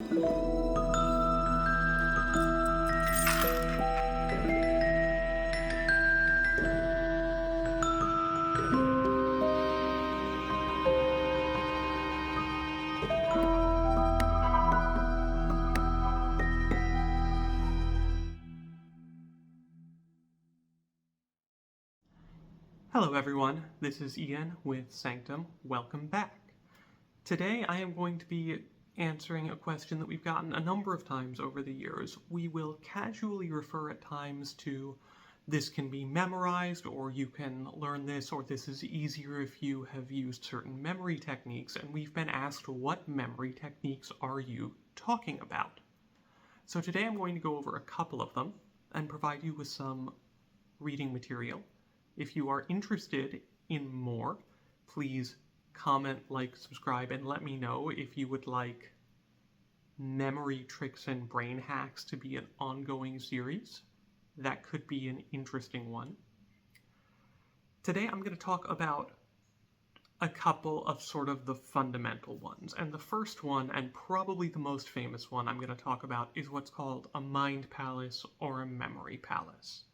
Hello everyone, this is Ian with Sanctum. Welcome back. Today I am going to be answering a question that we've gotten a number of times over the years. We will casually refer at times to this can be memorized, or you can learn this, or this is easier if you have used certain memory techniques, and we've been asked, what memory techniques are you talking about? So today I'm going to go over a couple of them and provide you with some reading material. If you are interested in more, please comment, like, subscribe, and let me know if you would like memory tricks and brain hacks to be an ongoing series. That could be an interesting one. Today I'm going to talk about a couple of sort of the fundamental ones, and the first one, and probably the most famous one I'm going to talk about, is what's called a mind palace or a memory palace.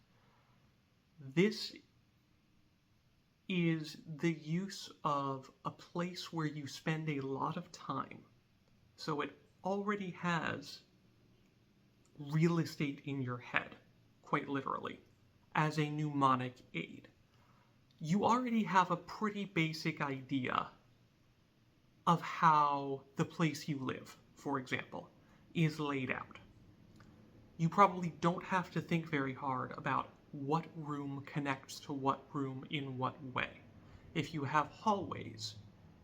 This is the use of a place where you spend a lot of time. So it already has real estate in your head, quite literally, as a mnemonic aid. You already have a pretty basic idea of how the place you live, for example, is laid out. You probably don't have to think very hard about what room connects to what room in what way. If you have hallways,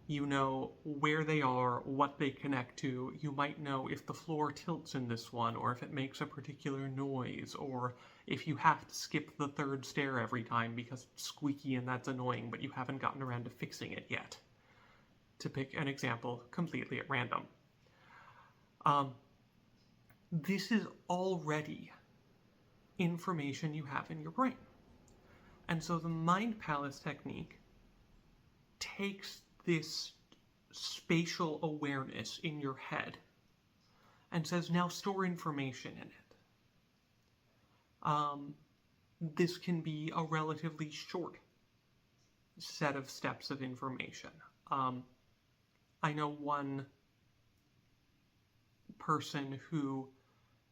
you know where they are, what they connect to. You might know if the floor tilts in this one, or if it makes a particular noise, or if you have to skip the third stair every time because it's squeaky and that's annoying, but you haven't gotten around to fixing it yet. To pick an example completely at random. This is already information you have in your brain. And so the mind palace technique takes this spatial awareness in your head and says, now store information in it. This can be a relatively short set of steps of information. I know one person who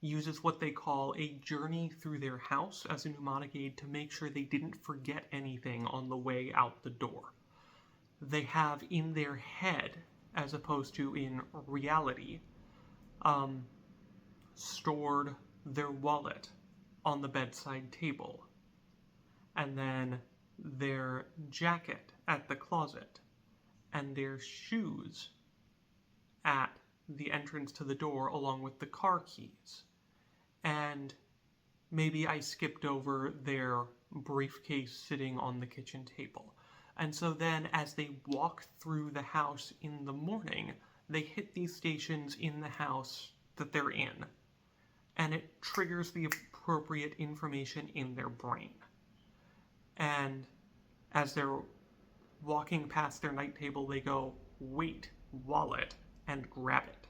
uses what they call a journey through their house as a mnemonic aid to make sure they didn't forget anything on the way out the door. They have in their head, as opposed to in reality, stored their wallet on the bedside table, and then their jacket at the closet, and their shoes at the entrance to the door along with the car keys. And maybe I skipped over their briefcase sitting on the kitchen table. And so then as they walk through the house in the morning, they hit these stations in the house that they're in. And it triggers the appropriate information in their brain. And as they're walking past their night table, they go, wait, wallet, and grab it.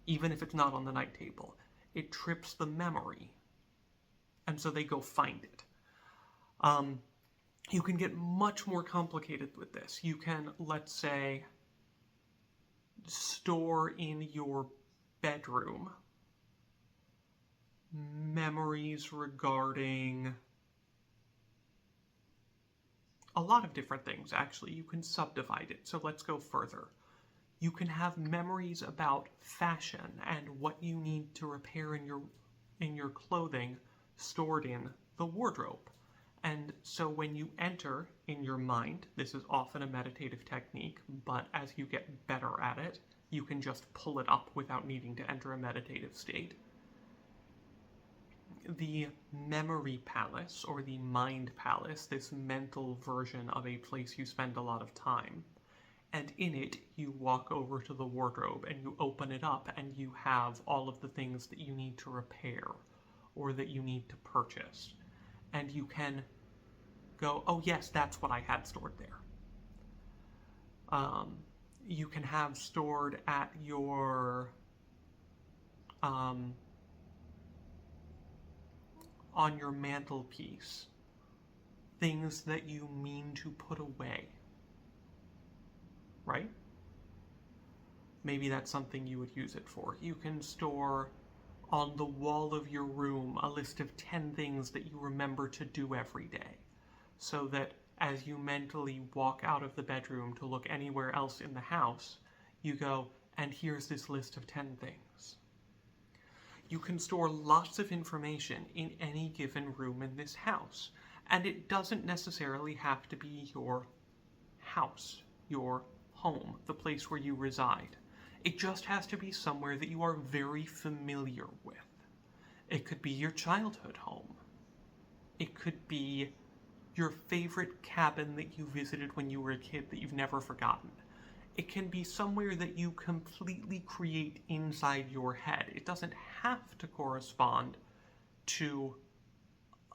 Even if it's not on the night table. It trips the memory. And so they go find it. You can get much more complicated with this. You can, let's say, store in your bedroom memories regarding a lot of different things, actually. You can subdivide it. So let's go further. You can have memories about fashion and what you need to repair in your clothing stored in the wardrobe. And so when you enter in your mind, this is often a meditative technique, but as you get better at it, you can just pull it up without needing to enter a meditative state. The memory palace, or the mind palace, this mental version of a place you spend a lot of time, and in it, you walk over to the wardrobe and you open it up and you have all of the things that you need to repair or that you need to purchase. And you can go, oh yes, that's what I had stored there. You can have stored at your um, on your mantelpiece, things that you mean to put away, right? Maybe that's something you would use it for. You can store on the wall of your room a list of 10 things that you remember to do every day, so that as you mentally walk out of the bedroom to look anywhere else in the house, you go, and here's this list of 10 things. You can store lots of information in any given room in this house, and it doesn't necessarily have to be your house, your home, the place where you reside. It just has to be somewhere that you are very familiar with. It could be your childhood home. It could be your favorite cabin that you visited when you were a kid that you've never forgotten. It can be somewhere that you completely create inside your head. It doesn't have to correspond to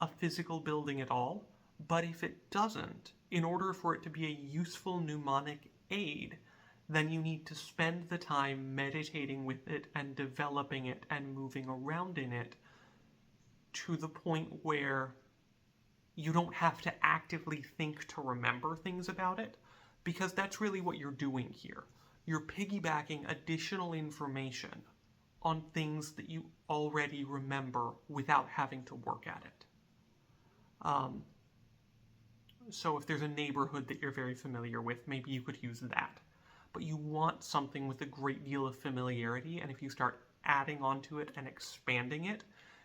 a physical building at all, but if it doesn't, in order for it to be a useful mnemonic aid, then you need to spend the time meditating with it and developing it and moving around in it to the point where you don't have to actively think to remember things about it, because that's really what you're doing here. You're piggybacking additional information on things that you already remember without having to work at it. So if there's a neighborhood that you're very familiar with, maybe you could use that. But you want something with a great deal of familiarity, and if you start adding onto it and expanding it,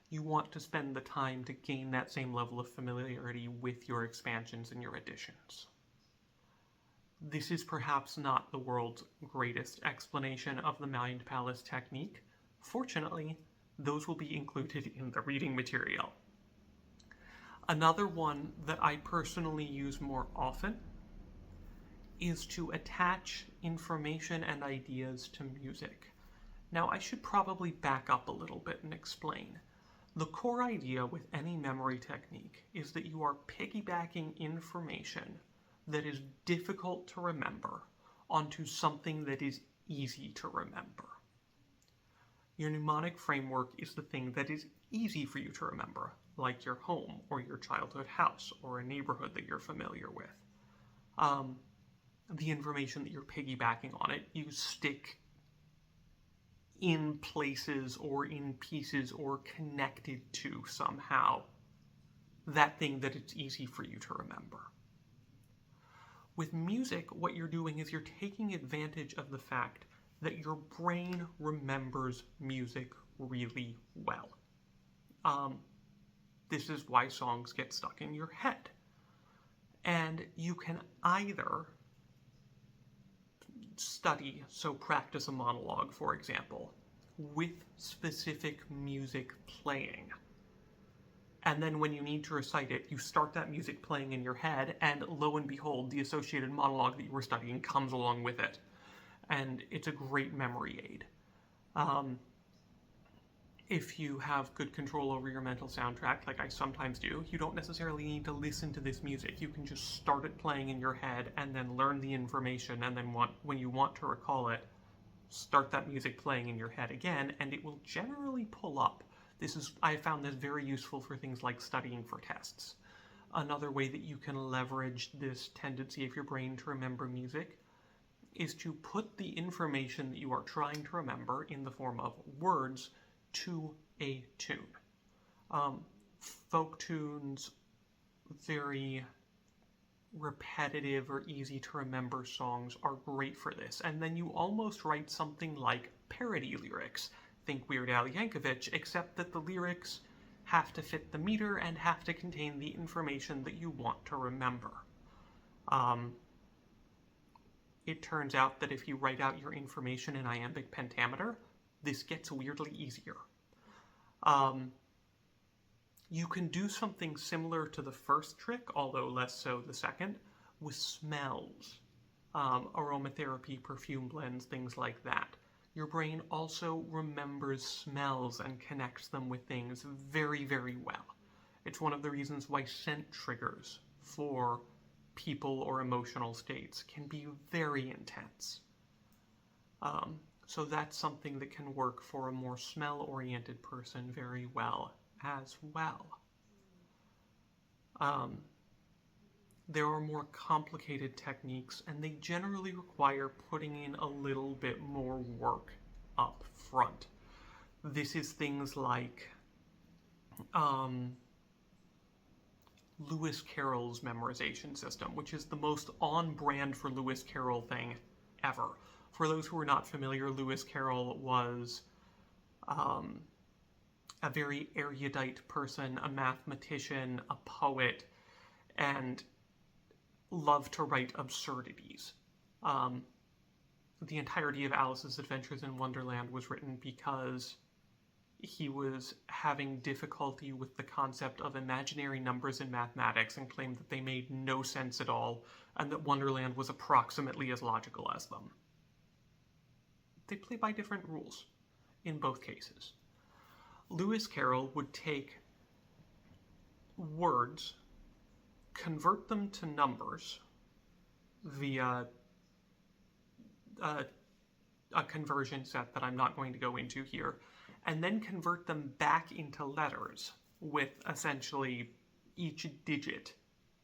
you want to spend the time to gain that same level of familiarity with your expansions and your additions. This is perhaps not the world's greatest explanation of the Mind Palace technique. Fortunately, those will be included in the reading material. Another one that I personally use more often is to attach information and ideas to music. Now, I should probably back up a little bit and explain. The core idea with any memory technique is that you are piggybacking information that is difficult to remember onto something that is easy to remember. Your mnemonic framework is the thing that is easy for you to remember, like your home or your childhood house or a neighborhood that you're familiar with. The information that you're piggybacking on it, you stick in places or in pieces or connected to somehow that thing that it's easy for you to remember. With music, what you're doing is you're taking advantage of the fact that your brain remembers music really well. This is why songs get stuck in your head. And you can either study, so practice a monologue, for example, with specific music playing. And then when you need to recite it, you start that music playing in your head, and lo and behold, the associated monologue that you were studying comes along with it. And it's a great memory aid. If you have good control over your mental soundtrack, like I sometimes do, you don't necessarily need to listen to this music. You can just start it playing in your head and then learn the information, and then when you want to recall it, start that music playing in your head again, and it will generally pull up. I found this very useful for things like studying for tests. Another way that you can leverage this tendency of your brain to remember music is to put the information that you are trying to remember in the form of words to a tune. Folk tunes, very repetitive or easy to remember songs are great for this. And then you almost write something like parody lyrics. Think Weird Al Yankovic, except that the lyrics have to fit the meter and have to contain the information that you want to remember. It turns out that if you write out your information in iambic pentameter, this gets weirdly easier. You can do something similar to the first trick, although less so the second, with smells. Aromatherapy, perfume blends, things like that. Your brain also remembers smells and connects them with things very, very well. It's one of the reasons why scent triggers for people or emotional states can be very intense. So that's something that can work for a more smell-oriented person very well as well. There are more complicated techniques, and they generally require putting in a little bit more work up front. This is things like Lewis Carroll's memorization system, which is the most on-brand for Lewis Carroll thing ever. For those who are not familiar, Lewis Carroll was a very erudite person, a mathematician, a poet, and loved to write absurdities. The entirety of Alice's Adventures in Wonderland was written because he was having difficulty with the concept of imaginary numbers in mathematics and claimed that they made no sense at all, and that Wonderland was approximately as logical as them. They play by different rules in both cases. Lewis Carroll would take words, convert them to numbers via a conversion set that I'm not going to go into here, and then convert them back into letters with essentially each digit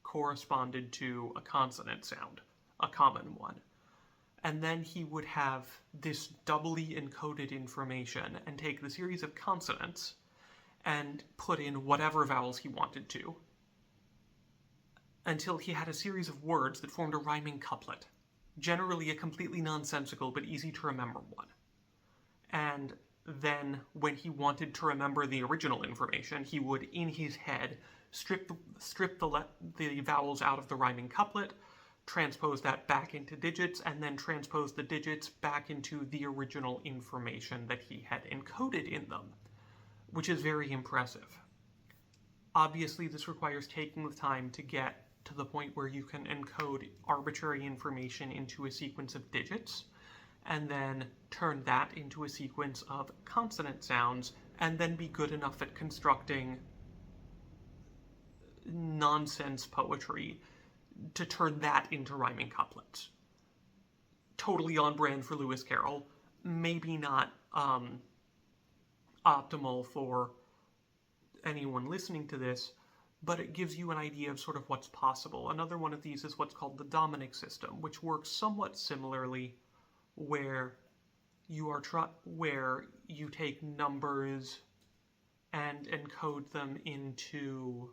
corresponded to a consonant sound, a common one. And then he would have this doubly encoded information and take the series of consonants and put in whatever vowels he wanted to until he had a series of words that formed a rhyming couplet, generally a completely nonsensical but easy to remember one. And then when he wanted to remember the original information, he would, in his head, strip the vowels out of the rhyming couplet, transpose that back into digits, and then transpose the digits back into the original information that he had encoded in them, which is very impressive. Obviously, this requires taking the time to get to the point where you can encode arbitrary information into a sequence of digits, and then turn that into a sequence of consonant sounds, and then be good enough at constructing nonsense poetry to turn that into rhyming couplets. Totally on brand for Lewis Carroll, maybe not optimal for anyone listening to this, but it gives you an idea of sort of what's possible. Another one of these is what's called the Dominic system, which works somewhat similarly, where you take numbers and encode them into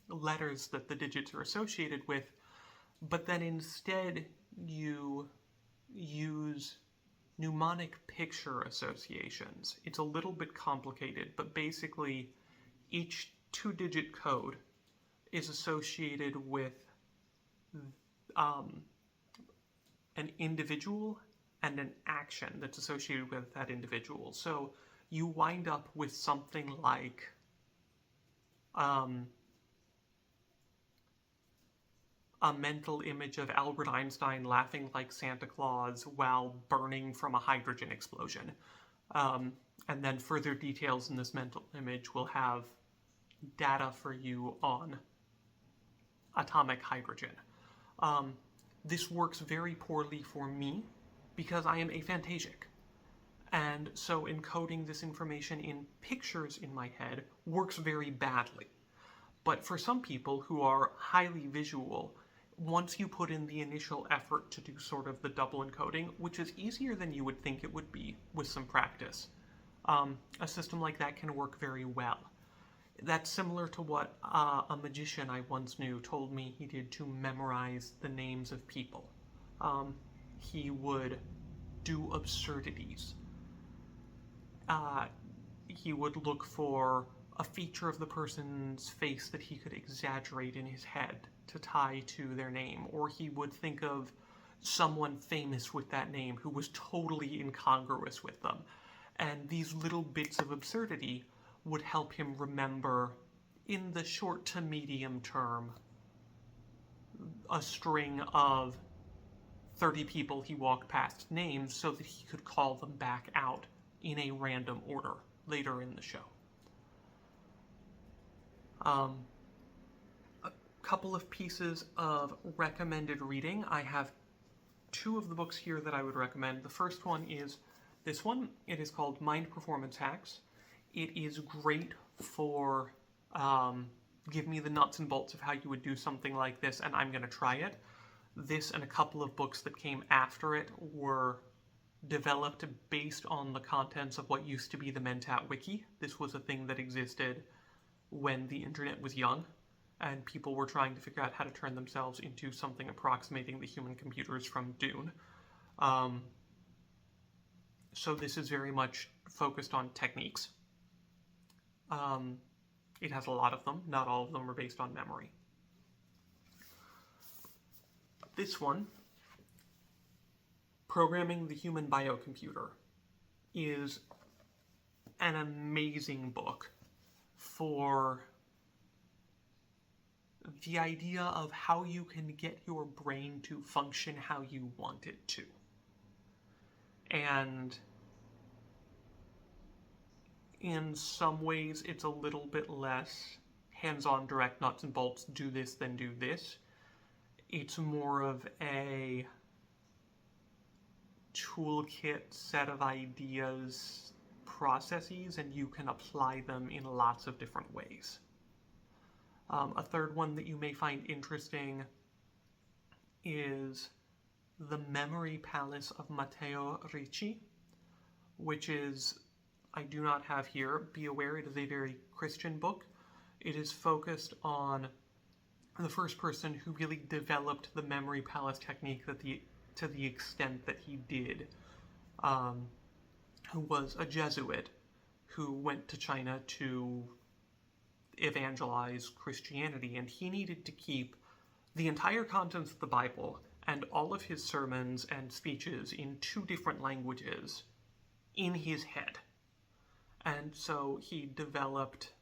letters that the digits are associated with, but then instead you use mnemonic picture associations. It's a little bit complicated, but basically each two-digit code is associated with an individual and an action that's associated with that individual. So you wind up with something like a mental image of Albert Einstein laughing like Santa Claus while burning from a hydrogen explosion. And then further details in this mental image will have data for you on atomic hydrogen. This works very poorly for me because I am aphantasic. And so encoding this information in pictures in my head works very badly. But for some people who are highly visual, once you put in the initial effort to do sort of the double encoding, which is easier than you would think it would be with some practice, a system like that can work very well. That's similar to what a magician I once knew told me he did to memorize the names of people. He would do absurdities. He would look for a feature of the person's face that he could exaggerate in his head to tie to their name, or he would think of someone famous with that name who was totally incongruous with them. And these little bits of absurdity would help him remember, in the short to medium term, a string of 30 people he walked past names so that he could call them back out in a random order later in the show. A couple of pieces of recommended reading. I have two of the books here that I would recommend. The first one is this one. It is called Mind Performance Hacks. It is great for give me the nuts and bolts of how you would do something like this, and I'm going to try it. This and a couple of books that came after it were developed based on the contents of what used to be the Mentat Wiki. This was a thing that existed when the internet was young, and people were trying to figure out how to turn themselves into something approximating the human computers from Dune. So this is very much focused on techniques. It has a lot of them. Not all of them are based on memory. This one, Programming the Human Biocomputer, is an amazing book for the idea of how you can get your brain to function how you want it to. And in some ways, it's a little bit less hands-on, direct nuts and bolts, do this, then do this. It's more of a toolkit set of ideas, processes, and you can apply them in lots of different ways. A third one that you may find interesting is The Memory Palace of Matteo Ricci, which is, I do not have here, be aware it is a very Christian book. It is focused on the first person who really developed the memory palace technique to the extent that he did, who was a Jesuit who went to China to evangelize Christianity, and he needed to keep the entire contents of the Bible and all of his sermons and speeches in 2 different languages in his head. And so he developed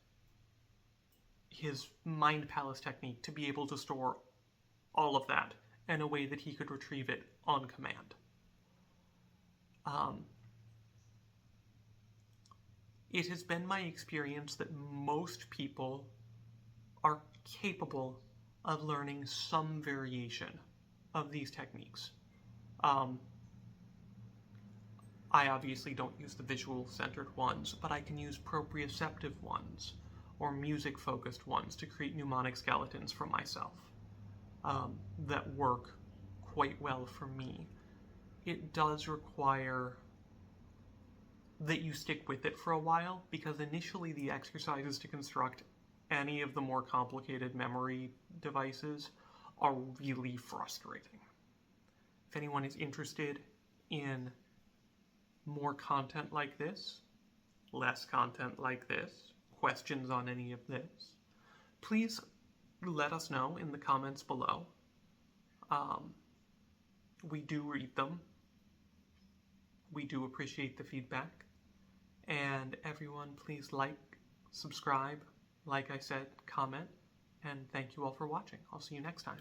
his mind palace technique to be able to store all of that in a way that he could retrieve it on command. It has been my experience that most people are capable of learning some variation of these techniques. I obviously don't use the visual-centered ones, but I can use proprioceptive ones or music-focused ones to create mnemonic skeletons for myself that work quite well for me. It does require that you stick with it for a while, because initially the exercises to construct any of the more complicated memory devices are really frustrating. If anyone is interested in more content like this, less content like this, questions on any of this, please let us know in the comments below. We do read them. We do appreciate the feedback. And everyone, please like, subscribe, like I said, comment, and thank you all for watching. I'll see you next time.